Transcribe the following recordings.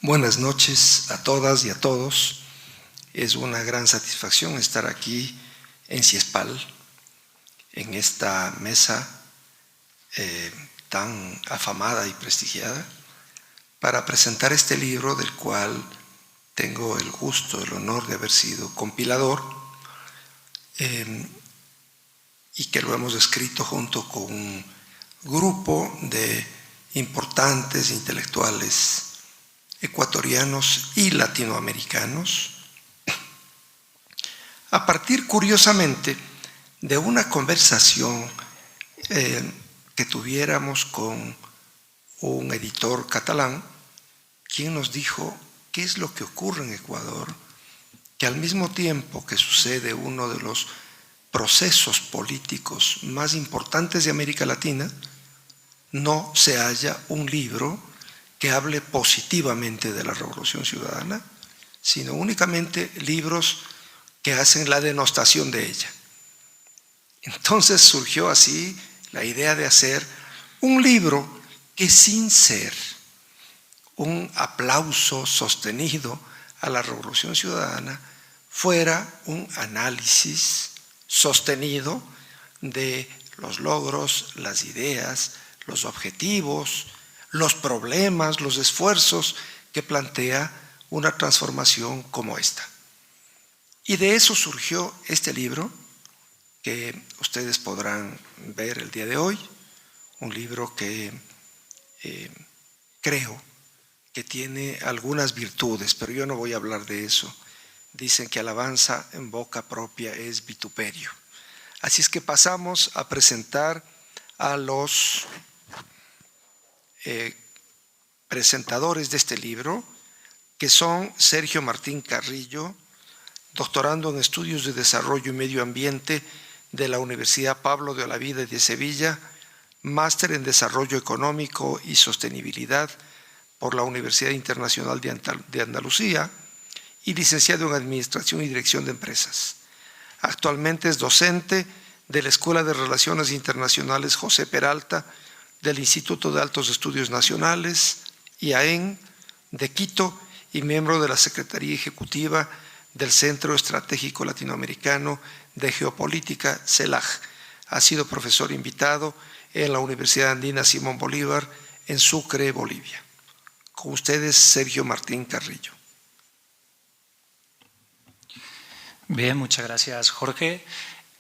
Buenas noches a todas y a todos. Es una gran satisfacción estar aquí en Ciespal, en esta mesa tan afamada y prestigiada, para presentar este libro del cual tengo el gusto, el honor de haber sido compilador y que lo hemos escrito junto con un grupo de importantes intelectuales ecuatorianos y latinoamericanos, a partir, curiosamente, de una conversación que tuviéramos con un editor catalán, quien nos dijo qué es lo que ocurre en Ecuador, que al mismo tiempo que sucede uno de los procesos políticos más importantes de América Latina, no se halla un libro que hable positivamente de la Revolución Ciudadana, sino únicamente libros que hacen la denostación de ella. Entonces surgió así la idea de hacer un libro que, sin ser un aplauso sostenido a la Revolución Ciudadana, fuera un análisis sostenido de los logros, las ideas, los objetivos, los problemas, los esfuerzos que plantea una transformación como esta. Y de eso surgió este libro que ustedes podrán ver el día de hoy, un libro que creo que tiene algunas virtudes, pero yo no voy a hablar de eso. Dicen que alabanza en boca propia es vituperio. Así es que pasamos a presentar a los presentadores de este libro, que son Sergio Martín Carrillo, doctorando en Estudios de Desarrollo y Medio Ambiente de la Universidad Pablo de Olavide de Sevilla, máster en Desarrollo Económico y Sostenibilidad por la Universidad Internacional de Andalucía y licenciado en Administración y Dirección de Empresas. Actualmente es docente de la Escuela de Relaciones Internacionales José Peralta, del Instituto de Altos Estudios Nacionales, IAEN, de Quito, y miembro de la Secretaría Ejecutiva del Centro Estratégico Latinoamericano de Geopolítica, CELAG. Ha sido profesor invitado en la Universidad Andina Simón Bolívar, en Sucre, Bolivia. Con ustedes, Sergio Martín Carrillo. Bien, muchas gracias, Jorge.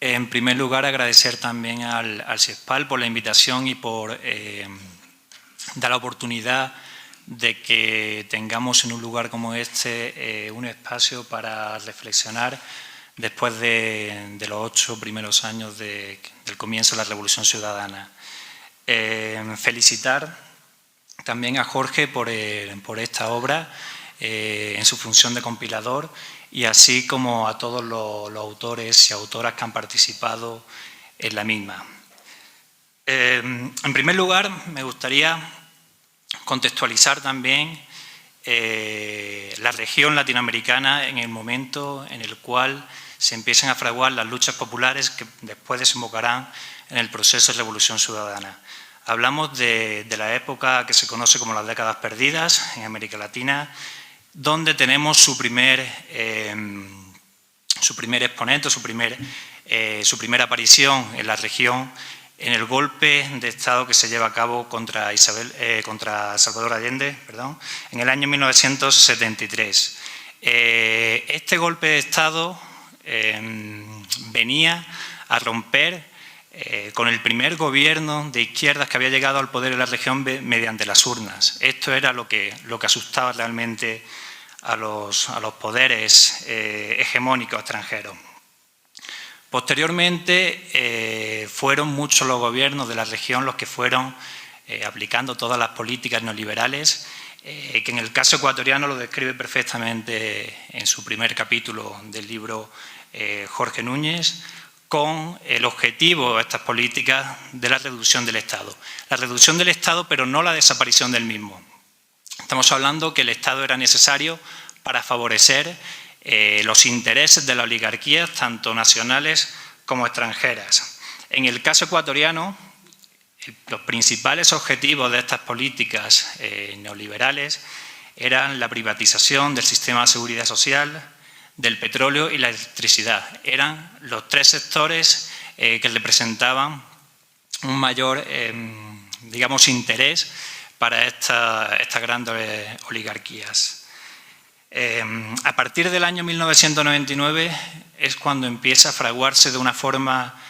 En primer lugar, agradecer también al Ciespal por la invitación y por dar la oportunidad de que tengamos en un lugar como este un espacio para reflexionar después de los 8 primeros años del comienzo de la Revolución Ciudadana. Felicitar también a Jorge por esta obra en su función de compilador, y así como a todos los autores y autoras que han participado en la misma. En primer lugar, me gustaría contextualizar también la región latinoamericana en el momento en el cual se empiezan a fraguar las luchas populares que después desembocarán en el proceso de Revolución Ciudadana. Hablamos de la época que se conoce como las décadas perdidas en América Latina, donde tenemos su primer exponente, su primera aparición en la región, en el golpe de Estado que se lleva a cabo contra Salvador Allende, en el año 1973. Este golpe de Estado venía a romper con el primer gobierno de izquierdas que había llegado al poder en la región mediante las urnas. Esto era lo que asustaba realmente a los poderes hegemónicos extranjeros. Posteriormente, fueron muchos los gobiernos de la región los que fueron aplicando todas las políticas neoliberales, que en el caso ecuatoriano lo describe perfectamente en su primer capítulo del libro Jorge Núñez, con el objetivo de estas políticas de la reducción del Estado. La reducción del Estado, pero no la desaparición del mismo. Estamos hablando que el Estado era necesario para favorecer los intereses de las oligarquías, tanto nacionales como extranjeras. En el caso ecuatoriano, los principales objetivos de estas políticas neoliberales eran la privatización del sistema de seguridad social, del petróleo y la electricidad. Eran los tres sectores que representaban un mayor, digamos, interés para estas grandes oligarquías. A partir del año 1999 es cuando empieza a fraguarse de una forma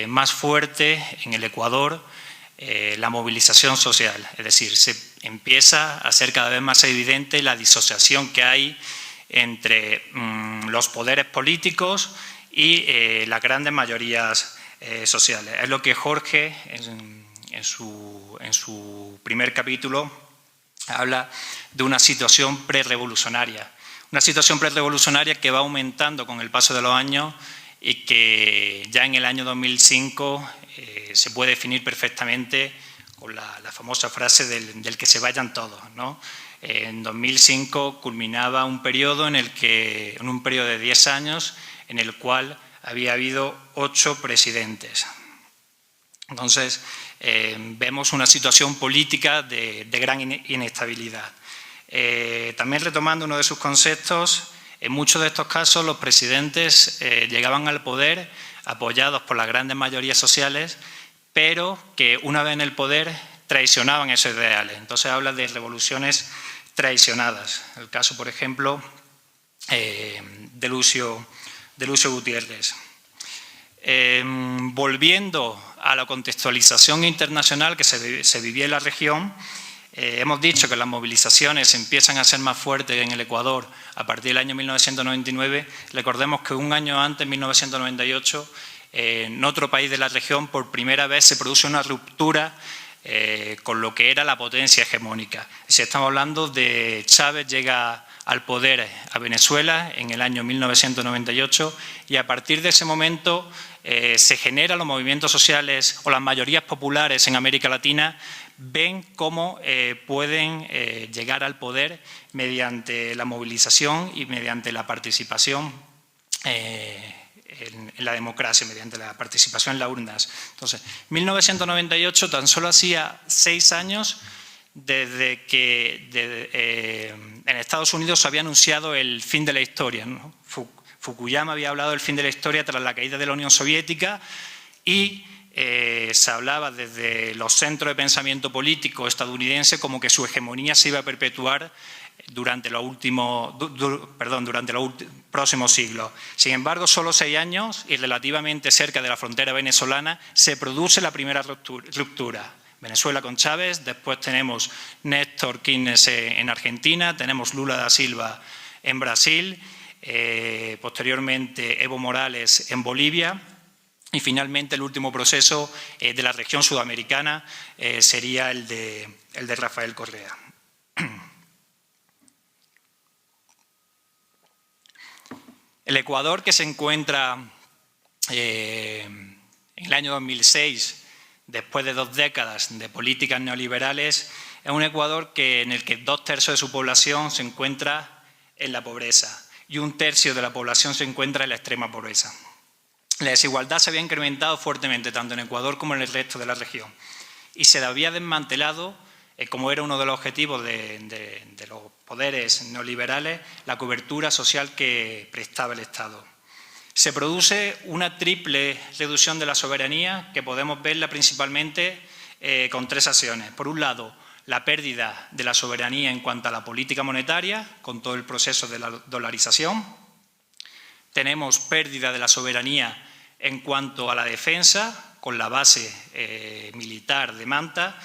más fuerte en el Ecuador la movilización social, es decir, se empieza a ser cada vez más evidente la disociación que hay entre los poderes políticos y las grandes mayorías sociales. Es lo que Jorge, en su primer capítulo, habla de una situación prerrevolucionaria. Una situación prerrevolucionaria que va aumentando con el paso de los años y que ya en el año 2005 se puede definir perfectamente con la famosa frase del que se vayan todos, ¿no? En 2005 culminaba un periodo en un periodo de 10 años en el cual había habido 8 presidentes. Entonces, vemos una situación política de gran inestabilidad. También retomando uno de sus conceptos, en muchos de estos casos los presidentes llegaban al poder apoyados por las grandes mayorías sociales, pero que una vez en el poder traicionaban esos ideales. Entonces habla de revoluciones traicionadas. El caso, por ejemplo, de Lucio Gutiérrez. Volviendo a la contextualización internacional que se vivía en la región, hemos dicho que las movilizaciones empiezan a ser más fuertes en el Ecuador a partir del año 1999. Recordemos que un año antes, en 1998, en otro país de la región, por primera vez se produce una ruptura con lo que era la potencia hegemónica. Si estamos hablando de Chávez llega al poder a Venezuela en el año 1998 y a partir de ese momento se generan los movimientos sociales o las mayorías populares en América Latina ven cómo pueden llegar al poder mediante la movilización y mediante la participación en la democracia, mediante la participación en las urnas. Entonces, 1998 tan solo hacía 6 años desde que en Estados Unidos se había anunciado el fin de la historia, ¿no? Fukuyama había hablado del fin de la historia tras la caída de la Unión Soviética y se hablaba desde los centros de pensamiento político estadounidense como que su hegemonía se iba a perpetuar durante los próximos siglos. Sin embargo, solo 6 años y relativamente cerca de la frontera venezolana se produce la primera ruptura. Venezuela con Chávez, después tenemos Néstor Kirchner en Argentina, tenemos Lula da Silva en Brasil, posteriormente Evo Morales en Bolivia y finalmente el último proceso de la región sudamericana sería el de Rafael Correa. El Ecuador, que se encuentra en el año 2006, después de 2 décadas de políticas neoliberales, es un Ecuador en el que 2/3 de su población se encuentra en la pobreza y 1/3 de la población se encuentra en la extrema pobreza. La desigualdad se había incrementado fuertemente tanto en Ecuador como en el resto de la región y se había desmantelado, como era uno de los objetivos de los poderes neoliberales, la cobertura social que prestaba el Estado. Se produce una triple reducción de la soberanía que podemos verla principalmente con 3 acciones. Por un lado, la pérdida de la soberanía en cuanto a la política monetaria, con todo el proceso de la dolarización. Tenemos pérdida de la soberanía en cuanto a la defensa, con la base militar de Manta.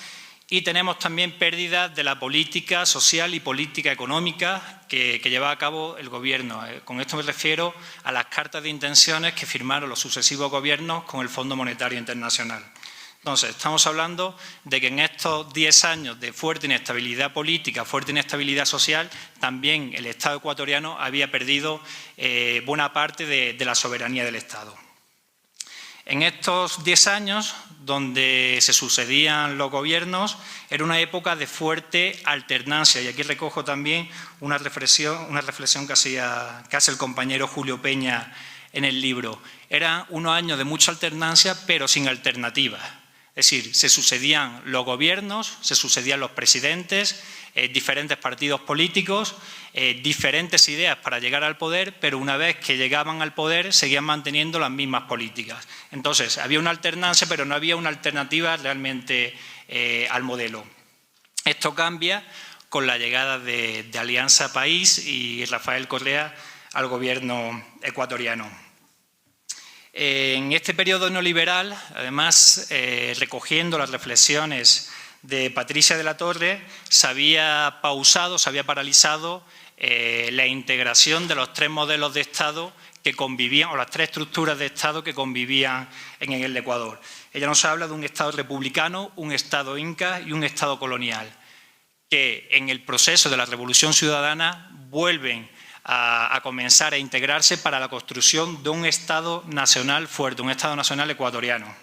Y tenemos también pérdida de la política social y política económica que lleva a cabo el Gobierno. Con esto me refiero a las cartas de intenciones que firmaron los sucesivos gobiernos con el Fondo Monetario Internacional. Entonces, estamos hablando de que en estos 10 años de fuerte inestabilidad política, fuerte inestabilidad social, también el Estado ecuatoriano había perdido buena parte de la soberanía del Estado. En estos 10 años, donde se sucedían los gobiernos, era una época de fuerte alternancia. Y aquí recojo también una reflexión que hace el compañero Julio Peña en el libro. Eran unos años de mucha alternancia, pero sin alternativa. Es decir, se sucedían los gobiernos, se sucedían los presidentes, diferentes partidos políticos, diferentes ideas para llegar al poder, pero una vez que llegaban al poder seguían manteniendo las mismas políticas. Entonces, había una alternancia, pero no había una alternativa realmente al modelo. Esto cambia con la llegada de Alianza País y Rafael Correa al gobierno ecuatoriano. En este periodo neoliberal, además, recogiendo las reflexiones de Patricia de la Torre, se había pausado, se había paralizado la integración de los tres modelos de Estado que convivían, o las tres estructuras de Estado que convivían en el Ecuador. Ella nos habla de un Estado republicano, un Estado inca y un Estado colonial, que en el proceso de la Revolución Ciudadana vuelven a comenzar a integrarse para la construcción de un Estado nacional fuerte, un Estado nacional ecuatoriano.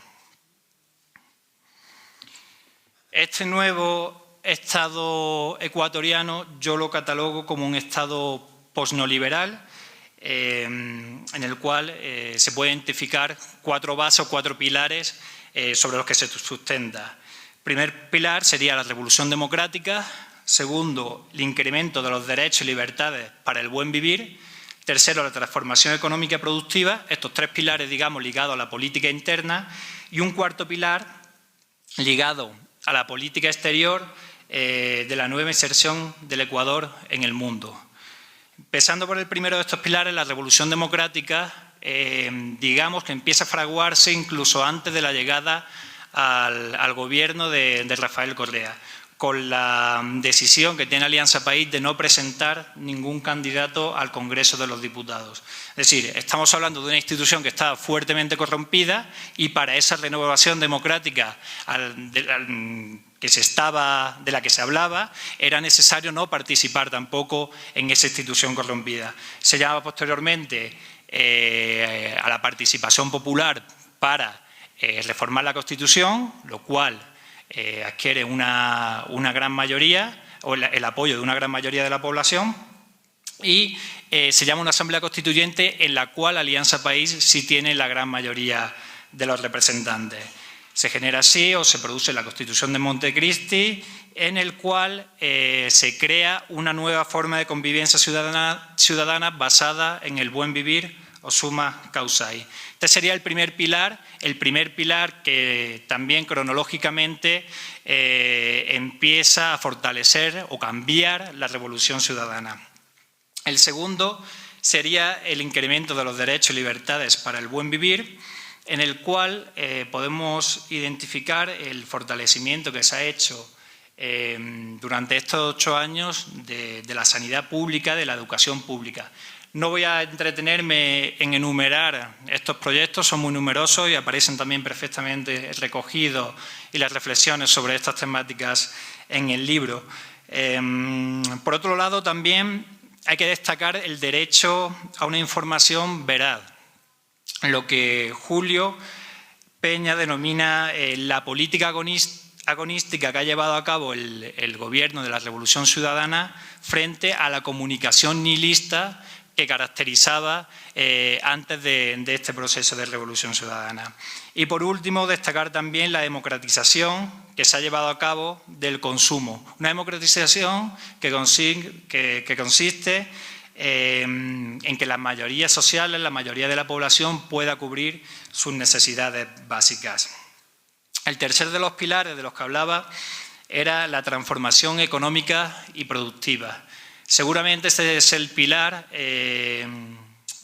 Este nuevo Estado ecuatoriano yo lo catalogo como un Estado posneoliberal, en el cual se pueden identificar cuatro bases o cuatro pilares sobre los que se sustenta. El primer pilar sería la revolución democrática. Segundo, el incremento de los derechos y libertades para el buen vivir. Tercero, la transformación económica y productiva. Estos tres pilares, digamos, ligados a la política interna. Y un cuarto pilar ligado a la política exterior de la nueva inserción del Ecuador en el mundo. Empezando por el primero de estos pilares, la revolución democrática, digamos que empieza a fraguarse incluso antes de la llegada al gobierno de Rafael Correa, con la decisión que tiene Alianza País de no presentar ningún candidato al Congreso de los Diputados. Es decir, estamos hablando de una institución que estaba fuertemente corrompida y para esa renovación democrática de la que se hablaba era necesario no participar tampoco en esa institución corrompida. Se llama posteriormente a la participación popular para reformar la Constitución, lo cual adquiere una gran mayoría, o el apoyo de una gran mayoría de la población, y se llama una Asamblea Constituyente en la cual Alianza País sí tiene la gran mayoría de los representantes. Se genera así, o se produce la Constitución de Montecristi, en el cual se crea una nueva forma de convivencia ciudadana basada en el buen vivir o summa causae. Este sería el primer pilar que también cronológicamente empieza a fortalecer o cambiar la revolución ciudadana. El segundo sería el incremento de los derechos y libertades para el buen vivir, en el cual podemos identificar el fortalecimiento que se ha hecho durante estos 8 años de la sanidad pública, de la educación pública. No voy a entretenerme en enumerar estos proyectos, son muy numerosos y aparecen también perfectamente recogidos y las reflexiones sobre estas temáticas en el libro. Por otro lado, también hay que destacar el derecho a una información veraz, lo que Julio Peña denomina la política agonística que ha llevado a cabo el gobierno de la Revolución Ciudadana frente a la comunicación nihilista que caracterizaba antes de este proceso de Revolución Ciudadana. Y por último, destacar también la democratización que se ha llevado a cabo del consumo. Una democratización que consiste en que las mayorías sociales, la mayoría de la población pueda cubrir sus necesidades básicas. El tercer de los pilares de los que hablaba era la transformación económica y productiva. Seguramente este es el pilar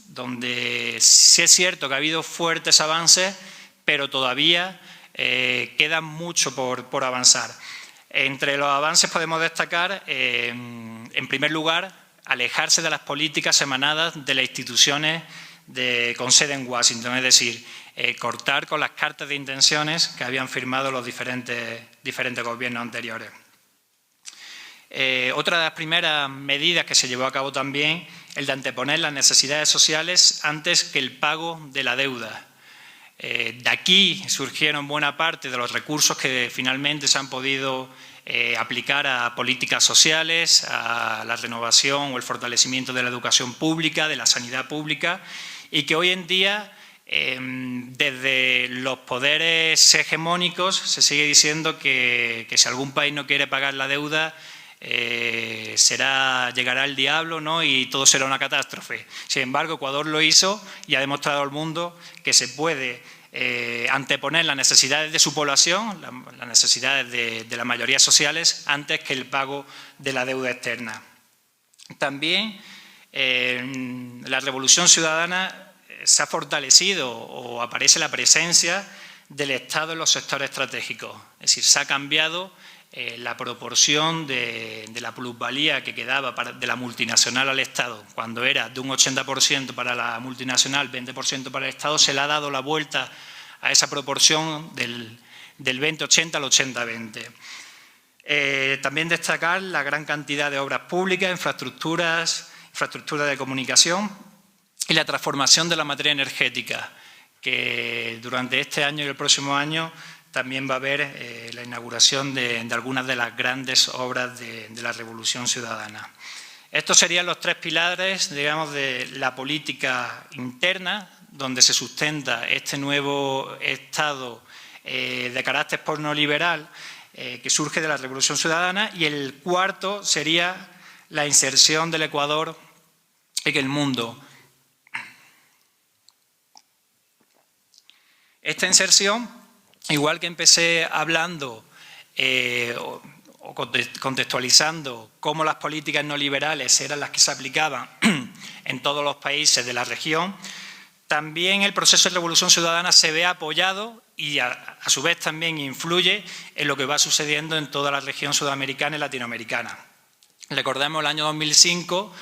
donde sí es cierto que ha habido fuertes avances, pero todavía queda mucho por avanzar. Entre los avances podemos destacar, en primer lugar, alejarse de las políticas emanadas de las instituciones con sede en Washington, es decir, cortar con las cartas de intenciones que habían firmado los diferentes gobiernos anteriores. Otra de las primeras medidas que se llevó a cabo también, el de anteponer las necesidades sociales antes que el pago de la deuda. De aquí surgieron buena parte de los recursos que finalmente se han podido aplicar a políticas sociales, a la renovación o el fortalecimiento de la educación pública, de la sanidad pública, y que hoy en día desde los poderes hegemónicos se sigue diciendo que si algún país no quiere pagar la deuda, llegará el diablo, ¿no?, y todo será una catástrofe. Sin embargo, Ecuador lo hizo y ha demostrado al mundo que se puede anteponer las necesidades de su población, las necesidades de las mayorías sociales, antes que el pago de la deuda externa. También la Revolución Ciudadana se ha fortalecido o aparece la presencia del Estado en los sectores estratégicos. Es decir, se ha cambiado la proporción de la plusvalía que quedaba de la multinacional al Estado. Cuando era de un 80% para la multinacional, 20% para el Estado, se le ha dado la vuelta a esa proporción del 20-80 al 80-20. También destacar la gran cantidad de obras públicas, infraestructuras de comunicación y la transformación de la materia energética, que durante este año y el próximo año también va a haber la inauguración de algunas de las grandes obras de la Revolución Ciudadana. Estos serían los tres pilares, digamos, de la política interna, donde se sustenta este nuevo Estado de carácter posneoliberal que surge de la Revolución Ciudadana, y el cuarto sería la inserción del Ecuador en el mundo. Esta inserción, igual que empecé hablando o contextualizando cómo las políticas no liberales eran las que se aplicaban en todos los países de la región, también el proceso de Revolución Ciudadana se ve apoyado y a su vez también influye en lo que va sucediendo en toda la región sudamericana y latinoamericana. Recordemos el año 2005,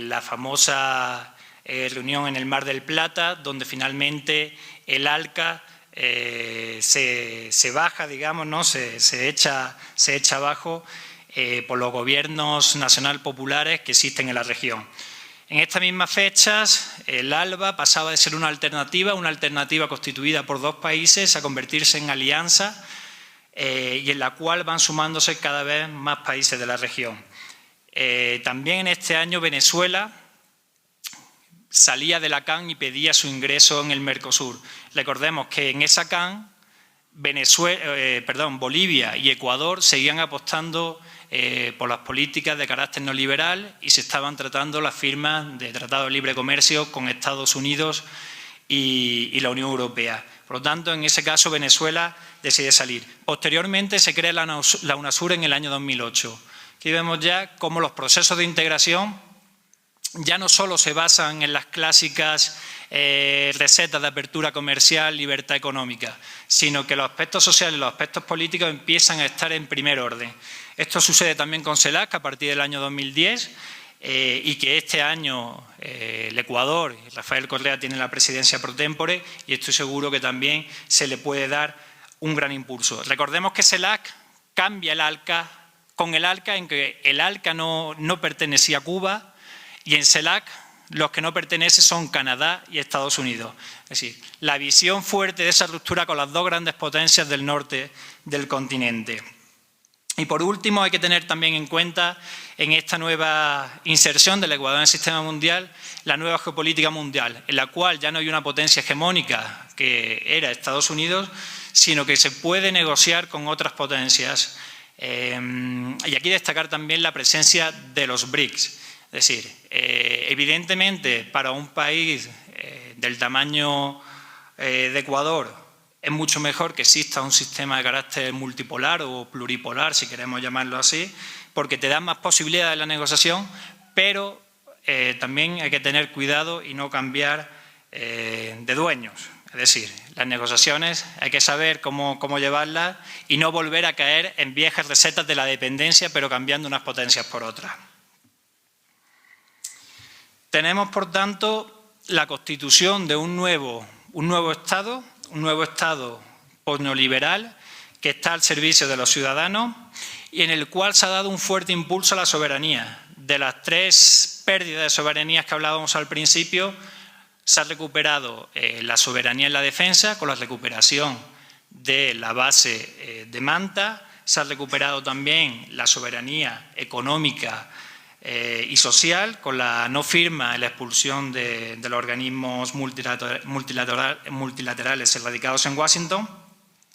la famosa reunión en el Mar del Plata, donde finalmente el ALCA se baja, digamos, ¿no? se echa abajo por los gobiernos nacional populares que existen en la región. En estas mismas fechas, el ALBA pasaba de ser una alternativa constituida por dos países, a convertirse en alianza y en la cual van sumándose cada vez más países de la región. También en este año Venezuela salía de la CAN y pedía su ingreso en el Mercosur. Recordemos que en esa CAN Bolivia y Ecuador seguían apostando por las políticas de carácter neoliberal y se estaban tratando las firmas de tratados de libre comercio con Estados Unidos y la Unión Europea. Por lo tanto, en ese caso Venezuela decide salir. Posteriormente se crea la UNASUR en el año 2008. Aquí vemos ya cómo los procesos de integración ya no solo se basan en las clásicas recetas de apertura comercial, libertad económica, sino que los aspectos sociales y los aspectos políticos empiezan a estar en primer orden. Esto sucede también con CELAC a partir del año 2010 y que este año el Ecuador, Rafael Correa tiene la presidencia pro tempore y estoy seguro que también se le puede dar un gran impulso. Recordemos que CELAC cambia el ALCA con el ALCA en que el ALCA no pertenecía a Cuba y en CELAC los que no pertenecen son Canadá y Estados Unidos. Es decir, la visión fuerte de esa ruptura con las dos grandes potencias del norte del continente. Y por último hay que tener también en cuenta en esta nueva inserción del Ecuador en el sistema mundial la nueva geopolítica mundial, en la cual ya no hay una potencia hegemónica que era Estados Unidos, sino que se puede negociar con otras potencias. Y aquí destacar también la presencia de los BRICS. Es decir, evidentemente para un país del tamaño de Ecuador es mucho mejor que exista un sistema de carácter multipolar o pluripolar, si queremos llamarlo así, porque te dan más posibilidades de la negociación, pero también hay que tener cuidado y no cambiar de dueños. Es decir, las negociaciones hay que saber cómo llevarlas y no volver a caer en viejas recetas de la dependencia, pero cambiando unas potencias por otras. Tenemos, por tanto, la constitución de un nuevo Estado posneoliberal que está al servicio de los ciudadanos y en el cual se ha dado un fuerte impulso a la soberanía. De las tres pérdidas de soberanías que hablábamos al principio, se ha recuperado la soberanía en la defensa con la recuperación de la base de Manta, se ha recuperado también la soberanía económica y social con la no firma y la expulsión de los organismos multilaterales erradicados en Washington,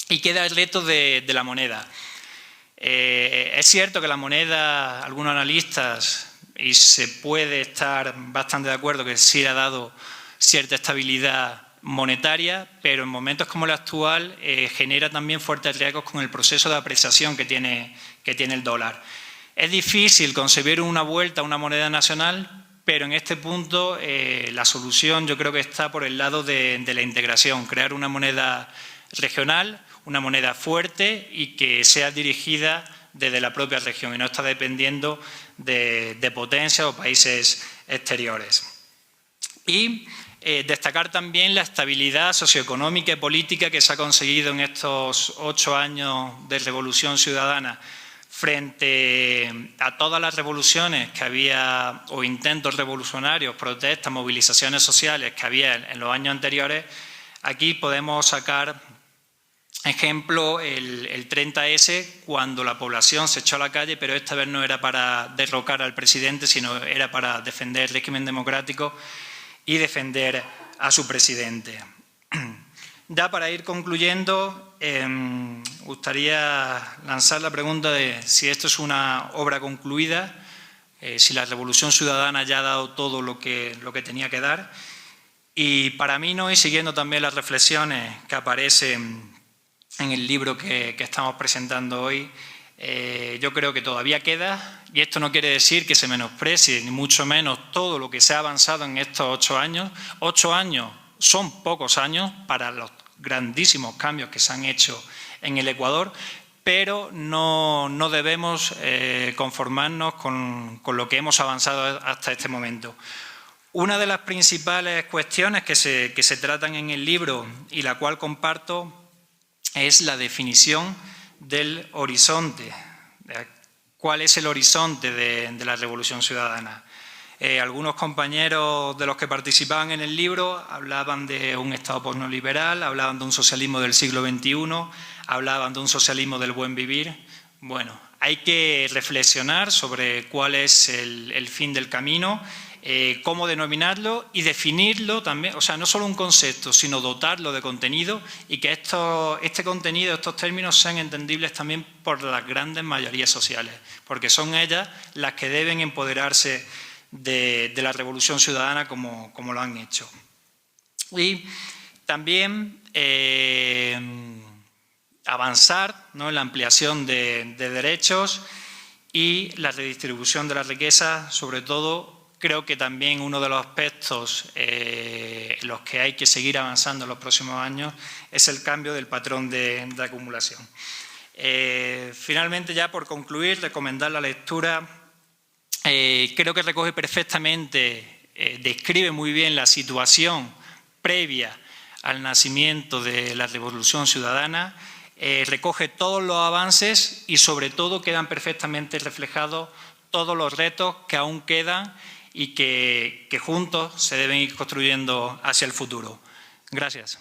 y queda el reto de la moneda. Es cierto que la moneda, algunos analistas, y se puede estar bastante de acuerdo que sí ha dado cierta estabilidad monetaria, pero en momentos como el actual genera también fuertes riesgos con el proceso de apreciación que tiene el dólar. Es difícil concebir una vuelta a una moneda nacional, pero en este punto la solución yo creo que está por el lado de la integración, crear una moneda regional, una moneda fuerte y que sea dirigida desde la propia región y no está dependiendo de potencias o países exteriores. Y destacar también la estabilidad socioeconómica y política que se ha conseguido en estos 8 años de revolución ciudadana frente a todas las revoluciones que había o intentos revolucionarios, protestas, movilizaciones sociales que había en los años anteriores. Aquí podemos sacar ejemplo el 30S, cuando la población se echó a la calle, pero esta vez no era para derrocar al presidente, sino era para defender el régimen democrático y defender a su presidente. Ya para ir concluyendo, gustaría lanzar la pregunta de si esto es una obra concluida, si la Revolución Ciudadana ya ha dado todo lo que tenía que dar. Y para mí no, y siguiendo también las reflexiones que aparecen en el libro que estamos presentando hoy, yo creo que todavía queda, y esto no quiere decir que se menosprecie, ni mucho menos todo lo que se ha avanzado en estos 8 años. 8 años son pocos años para los grandísimos cambios que se han hecho en el Ecuador, pero no debemos conformarnos con lo que hemos avanzado hasta este momento. Una de las principales cuestiones que se tratan en el libro y la cual comparto es la definición del horizonte. ¿Cuál es el horizonte de la Revolución Ciudadana? Algunos compañeros de los que participaban en el libro hablaban de un Estado posneoliberal, hablaban de un socialismo del siglo XXI, hablaban de un socialismo del buen vivir. Bueno, hay que reflexionar sobre cuál es el fin del camino, cómo denominarlo y definirlo también, o sea, no solo un concepto, sino dotarlo de contenido y que este contenido, estos términos sean entendibles también por las grandes mayorías sociales, porque son ellas las que deben empoderarse de la Revolución Ciudadana como lo han hecho. Y también avanzar, ¿no?, en la ampliación de derechos y la redistribución de la riqueza, sobre todo. Creo que también uno de los aspectos en los que hay que seguir avanzando en los próximos años es el cambio del patrón de acumulación. Finalmente, ya por concluir, recomendar la lectura. Creo que recoge perfectamente, describe muy bien la situación previa al nacimiento de la Revolución Ciudadana, recoge todos los avances y sobre todo quedan perfectamente reflejados todos los retos que aún quedan y que juntos se deben ir construyendo hacia el futuro. Gracias.